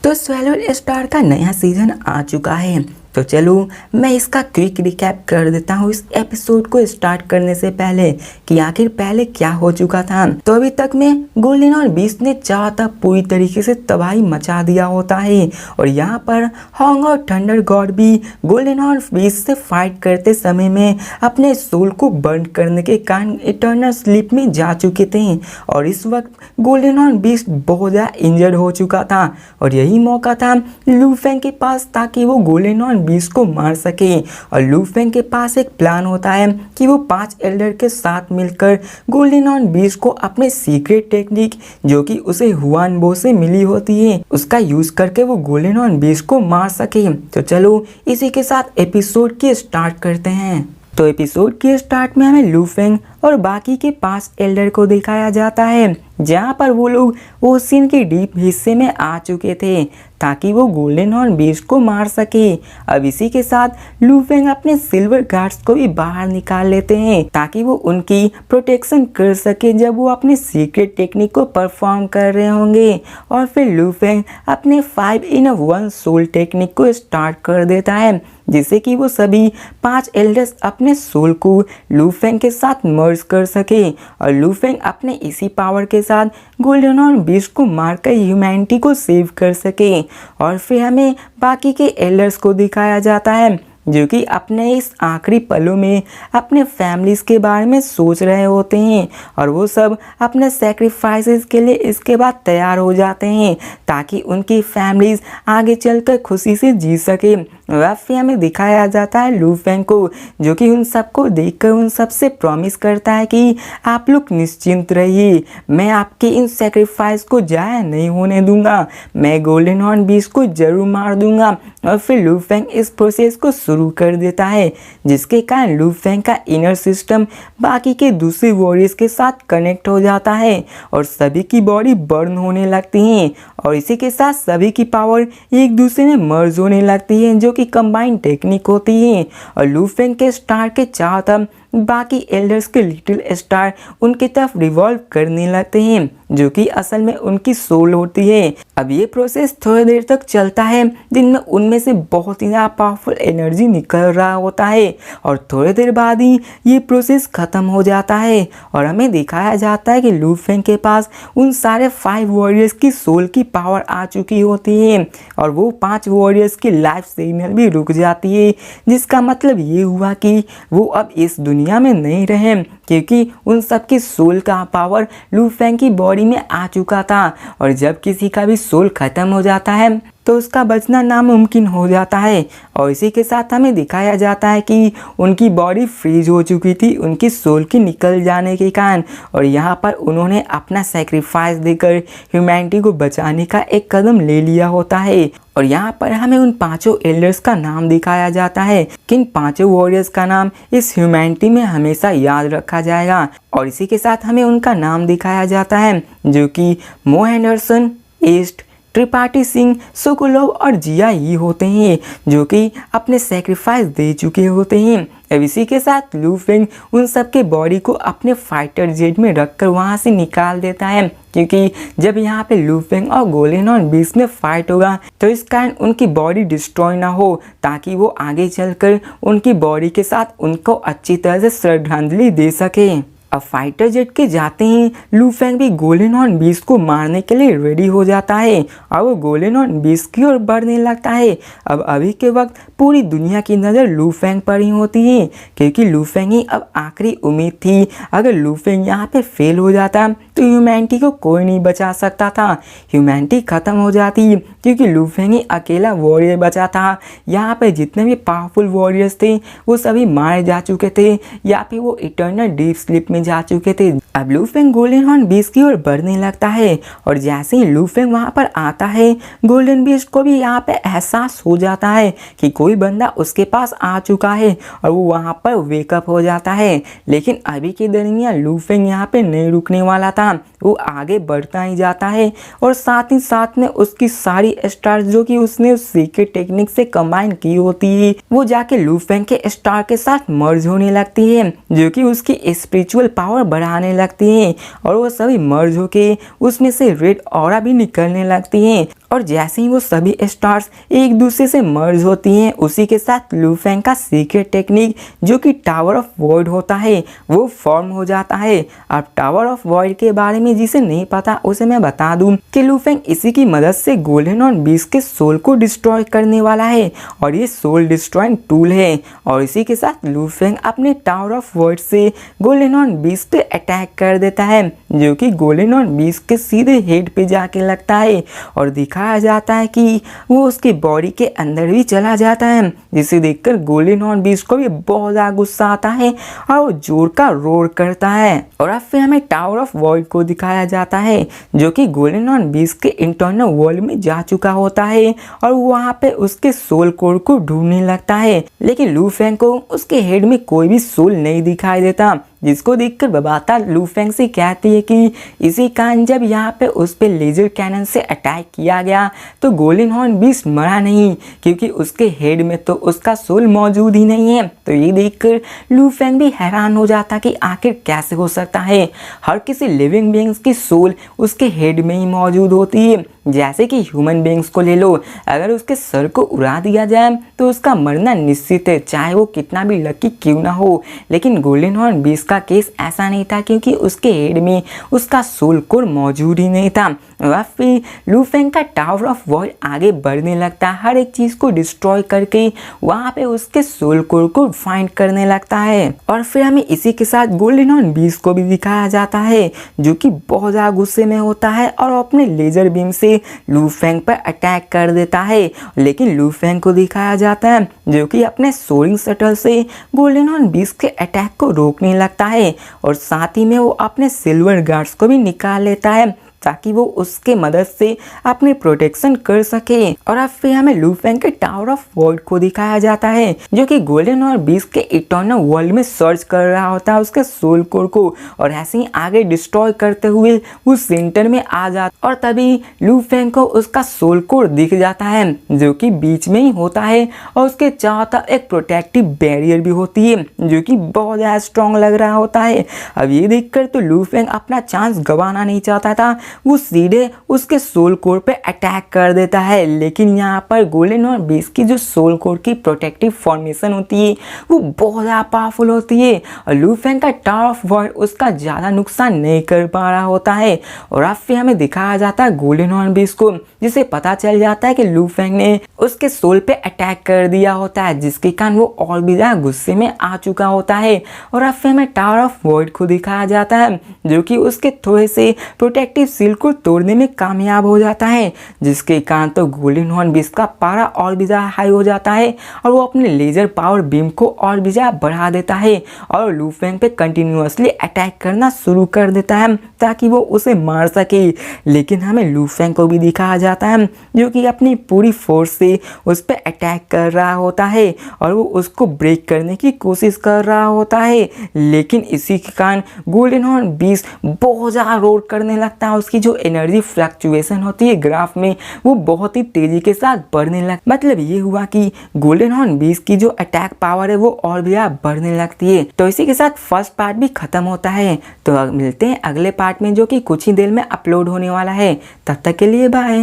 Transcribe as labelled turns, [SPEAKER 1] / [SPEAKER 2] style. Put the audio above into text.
[SPEAKER 1] तो swallow star का नया सीजन आ चुका है। तो चलो मैं इसका क्विक रिकैप कर देता हूँ इस एपिसोड को स्टार्ट करने से पहले कि आखिर पहले क्या हो चुका था। तो अभी तक में गोल्डन और बीस्ट ने चारों तरफ पूरी तरीके से तबाही मचा दिया होता है और यहाँ पर हॉन्ग और थंडर गॉड भी गोल्डन और बीस्ट से फाइट करते समय में अपने सोल को बर्न करने के कारण इटर्नल स्लीप में जा चुके थे और इस वक्त गोल्डन और बीस्ट बहुत ज़्यादा इंजर्ड हो चुका था और यही मौका था लू फेंग के पास ताकि वो गोल्डन और बीस्ट को मार सके। और लू फेंग के पास एक प्लान होता है कि वो 5 एल्डर के साथ मिलकर गोल्डन और बीस्ट को अपने सीक्रेट टेक्निक जो कि उसे हुआन बो से मिली होती है उसका यूज करके वो गोल्डन और बीस्ट को मार सके। तो चलो इसी के साथ एपिसोड की स्टार्ट करते हैं। तो एपिसोड के स्टार्ट में हमें लू फेंग और बाकी के 5 एल्डर को दिखाया जाता है जहां पर वो लोग ओशियन के डीप हिस्से में आ चुके थे ताकि वो गोल्डन और बीस्ट को मार सके। अब इसी के साथ लू फेंग अपने सिल्वर गार्ड्स को भी बाहर निकाल लेते हैं ताकि वो उनकी प्रोटेक्शन कर सके जब वो अपने सीक्रेट टेक्निक को परफॉर्म कर रहे होंगे। और फिर लू फेंग अपने 5 in 1 सोल टेक्निक को स्टार्ट कर देता है जिससे कि वो सभी 5 एल्डर्स अपने सोल को लू फेंग के साथ मर्ज कर सके और लू फेंग अपने इसी पावर के साथ गोल्डन और बीस्ट को मारकर ह्यूमैनिटी को सेव कर सके। और फिर हमें बाकी के एल्डर्स को दिखाया जाता है जो कि अपने इस आखिरी पलों में अपने फैमिलीज के बारे में सोच रहे होते हैं और वो सब अपने सैक्रिफाइसेस के लिए इसके बाद तैयार हो जाते हैं ताकि उनकी फैमिलीज आगे चलकर खुशी से जी सके। वह फिर हमें दिखाया जाता है लू फेंग को जो कि उन सबको देखकर उन सबसे प्रॉमिस करता है कि आप लोग निश्चिंत रहिए, मैं आपके इन सैक्रिफाइस को जाया नहीं होने दूंगा, मैं गोल्डन हॉर्न बीस्ट को जरूर मार दूंगा। और फिर लू फेंग इस प्रोसेस को शुरू कर देता है जिसके कारण लू फेंग का इनर सिस्टम बाकी के दूसरे वॉरियर्स के साथ कनेक्ट हो जाता है और सभी की बॉडी बर्न होने लगती है और इसी के साथ सभी की पावर एक दूसरे में मर्ज होने लगती है जो कि कंबाइंड टेक्निक होती है। और लू फेंग के स्टार के चारों तरफ बाकी एल्डर्स के लिटिल स्टार उनकी तरफ रिवॉल्व करने लगते हैं जो कि असल में उनकी सोल होती है। अब ये प्रोसेस थोड़ी देर तक चलता है जिनमें उनमें से बहुत ही ज़्यादा पावरफुल एनर्जी निकल रहा होता है और थोड़ी देर बाद ही ये प्रोसेस ख़त्म हो जाता है और हमें दिखाया जाता है कि लू फेंग के पास उन सारे 5 वॉरियर्स की सोल की पावर आ चुकी होती है और वो 5 वॉरियर्स की लाइफ सिग्नल भी रुक जाती है जिसका मतलब ये हुआ कि वो अब इस दुनिया में नहीं रहे क्योंकि उन सब की सोल का पावर लू फेंग की बॉडी में आ चुका था और जब किसी का भी सोल खत्म हो जाता है तो उसका बचना नामुमकिन हो जाता है। और इसी के साथ हमें दिखाया जाता है कि उनकी बॉडी फ्रीज हो चुकी थी उनकी सोल की निकल जाने के कारण और यहाँ पर उन्होंने अपना सैक्रिफाइस देकर ह्यूमैनिटी को बचाने का एक कदम ले लिया होता है। और यहाँ पर हमें उन 5 एल्डर्स का नाम दिखाया जाता है कि इन 5 वॉरियर्स का नाम इस ह्यूमैनिटी में हमेशा याद रखा जाएगा। और इसी के साथ हमें उनका नाम दिखाया जाता है जो कि मो Henderson, east, Tripathi Singh, Sokolov और जिया ही होते हैं जो कि अपने सैक्रिफाइस दे चुके होते हैं। अब इसी के साथ लू फेंग उन सब के बॉडी को अपने फाइटर जेट में रखकर वहां से निकाल देता है क्योंकि जब यहाँ पे लू फेंग और गोल्डन और बीस्ट में फाइट होगा तो इस कारण उनकी बॉडी डिस्ट्रॉय ना हो ताकि वो आगे चलकर उनकी बॉडी के साथ उनको अच्छी तरह से श्रद्धांजलि दे सके। अब फाइटर जेट के जाते ही लू फेंग भी गोल्डन हॉर्न बीस्ट को मारने के लिए रेडी हो जाता है और वो गोल्डन हॉर्न बीस्ट की ओर बढ़ने लगता है। अब अभी के वक्त पूरी दुनिया की नज़र लू फेंग पर ही होती है क्योंकि लू फेंग ही अब आखिरी उम्मीद थी। अगर लू फेंग यहाँ पे फेल हो जाता तो ह्यूमैनिटी को कोई नहीं बचा सकता था, ह्यूमैनिटी ख़त्म हो जाती क्योंकि लू फेंग ही अकेला वॉरियर बचा था। यहाँ पे जितने भी पावरफुल वॉरियर्स थे वो सभी मारे जा चुके थे या फिर वो इटर्नल डीप स्लीप में जा चुके थे। अब लू फेंग गोल्डन हॉर्न बीस्ट की ओर बढ़ने लगता है और जैसे ही लू फेंग वहाँ पर आता है गोल्डन बीस्ट को भी यहाँ पे एहसास हो जाता है कि कोई बंदा उसके पास आ चुका है और वो वहाँ पर वेकअप हो जाता है। लेकिन अभी के दरमियान लू फेंग यहाँ पे नहीं रुकने वाला था, वो आगे बढ़ता ही जाता है और साथ में उसकी सारी स्टार जो कि उसने उस सीक्रेट टेक्निक से कंबाइन की होती है वो जाके लू फेंग के स्टार के साथ मर्ज होने लगती है जो कि उसकी स्पिरिचुअल फिजिकल पावर बढ़ाने लगती हैं और वो सभी मर्ज होके उसमें से रेड ऑरा भी निकलने लगती हैं। और जैसे ही वो सभी स्टार्स एक दूसरे से मर्ज होती हैं, उसी के साथ लू फेंग का सीक्रेट टेक्निक जो कि टावर ऑफ वॉइड होता है वो फॉर्म हो जाता है। अब टावर ऑफ वॉइड के बारे में जिसे नहीं पता उसे मैं बता दूं कि लू फेंग इसी की मदद से गोल्डन हॉर्न बीस्ट के सोल को डिस्ट्रॉय करने वाला है और ये सोल डिस्ट्रॉइंग टूल है। और इसी के साथ लू फेंग अपने टावर ऑफ वॉइड से गोल्डन हॉर्न बीस्ट पे अटैक कर देता है जो कि गोल्डन हॉर्न बीस्ट के सीधे हेड पे जाके लगता है और दिखाया जाता है कि वो उसकी बॉडी के अंदर भी चला जाता है, जिसे देखकर गोल्डन हॉर्न बीस्ट को भी बहुत ज़्यादा गुस्सा आता है और वो जोर का रोर करता है। और अब फिर हमें टावर ऑफ वॉइड को दिखाया जाता है जो कि गोल्डन हॉर्न बीस्ट के इंटरनल वर्ल्ड में जा चुका होता है और वहाँ पे उसके सोल कोर को ढूंढने लगता है, लेकिन लू फेंग को उसके हेड में कोई भी सोल नहीं दिखाई देता, जिसको देखकर बबाता लू फेंग से कहती है कि इसी कारण जब यहाँ पे उस पे लेजर कैनन से अटैक किया गया तो गोल्डन हॉर्न बीस्ट मरा नहीं, क्योंकि उसके हेड में तो उसका सोल मौजूद ही नहीं है। तो ये देखकर लू फेंग भी हैरान हो जाता कि आखिर कैसे हो सकता है, हर किसी लिविंग बीइंग्स की सोल उसके हेड में ही मौजूद होती है। जैसे कि ह्यूमन बीइंग्स को ले लो, अगर उसके सर को उड़ा दिया जाए तो उसका मरना निश्चित है, चाहे वो कितना भी लकी क्यों ना हो। लेकिन गोल्डन हॉर्न बीस्ट का केस ऐसा नहीं था, क्योंकि उसके हेड में उसका सोल कोर मौजूद ही नहीं था। वह फिर लू फेंग का टावर ऑफ वॉइड आगे बढ़ने लगता है, हर एक चीज को डिस्ट्रॉय करके वहाँ पे उसके सोल कोर को फाइंड करने लगता है। और फिर हमें इसी के साथ गोल्डन हॉर्न बीस्ट को भी दिखाया जाता है जो कि बहुत ज़्यादा गुस्से में होता है और अपने लेजर बीम से लू फेंग पर अटैक कर देता है। लेकिन लू फेंग को दिखाया जाता है जो कि अपने सोरिंग शटल से गोल्डन हॉर्न बीस्ट के अटैक को रोकने लगता है और साथ ही में वो अपने सिल्वर गार्ड्स को भी निकाल लेता है ताकि वो उसके मदद से अपने प्रोटेक्शन कर सके। और अब फिर हमें लू फेंग के टावर ऑफ वॉइड को दिखाया जाता है जो कि गोल्डन हॉर्न बीस्ट के इटर्नल वर्ल्ड में सर्च कर रहा होता है उसके सोल कोर को, और ऐसे ही आगे डिस्ट्रॉय करते हुए वो सेंटर में आ जाता और तभी लू फेंग को उसका सोल कोर दिख जाता है जो कि बीच में ही होता है और उसके चारों तरफ एक प्रोटेक्टिव बैरियर भी होती है जो कि बहुत ज़्यादा स्ट्रॉन्ग लग रहा होता है। अब ये देखकर तो लू फेंग अपना चांस गंवाना नहीं चाहता था, वो सीधे उसके सोल कोर पे अटैक कर देता है। लेकिन यहाँ पर गोल्डन हॉर्न बीस्ट की जो सोल कोर की प्रोटेक्टिव फॉर्मेशन होती है वो बहुत ज़्यादा पावरफुल होती है और लू फेंग का टावर ऑफ वॉइड उसका ज़्यादा नुकसान नहीं कर पा रहा होता है। और अब फिर हमें दिखाया जाता है गोल्डन हॉर्न बीस्ट को, जिसे पता चल जाता है कि लू फेंग ने उसके सोल पे अटैक कर दिया होता है, जिसके कारण वो और भी ज़्यादा गुस्से में आ चुका होता है। और अब फिर हमें टावर ऑफ वॉइड को दिखाया जाता है जो कि उसके थोड़े से प्रोटेक्टिव सील को तोड़ने में कामयाब हो जाता है, जिसके कारण तो गोल्डन हॉर्न बीस्ट का पारा और भी ज़्यादा हाई हो जाता है और वो अपने लेजर पावर बीम को और भी ज़्यादा बढ़ा देता है और लू फेंग पे कंटिन्यूअसली अटैक करना शुरू कर देता है ताकि वो उसे मार सके। लेकिन हमें लू फेंग को भी दिखाया जाता है जो कि अपनी पूरी फोर्स से उस पर अटैक कर रहा होता है और वो उसको ब्रेक करने की कोशिश कर रहा होता है। लेकिन इसी के कारण गोल्डन हॉर्न बीस्ट बहुत ज़्यादा रोर करने लगता है, उसकी जो एनर्जी फ्लक्चुएशन होती है ग्राफ में वो बहुत ही तेजी के साथ बढ़ने लगती। मतलब ये हुआ कि गोल्डन हॉर्न बीस्ट की जो अटैक पावर है वो और भी बढ़ने लगती है। तो इसी के साथ फर्स्ट पार्ट भी खत्म होता है। तो मिलते हैं अगले पार्ट में जो कि कुछ ही देर में अपलोड होने वाला है। तब तक के लिए बाय।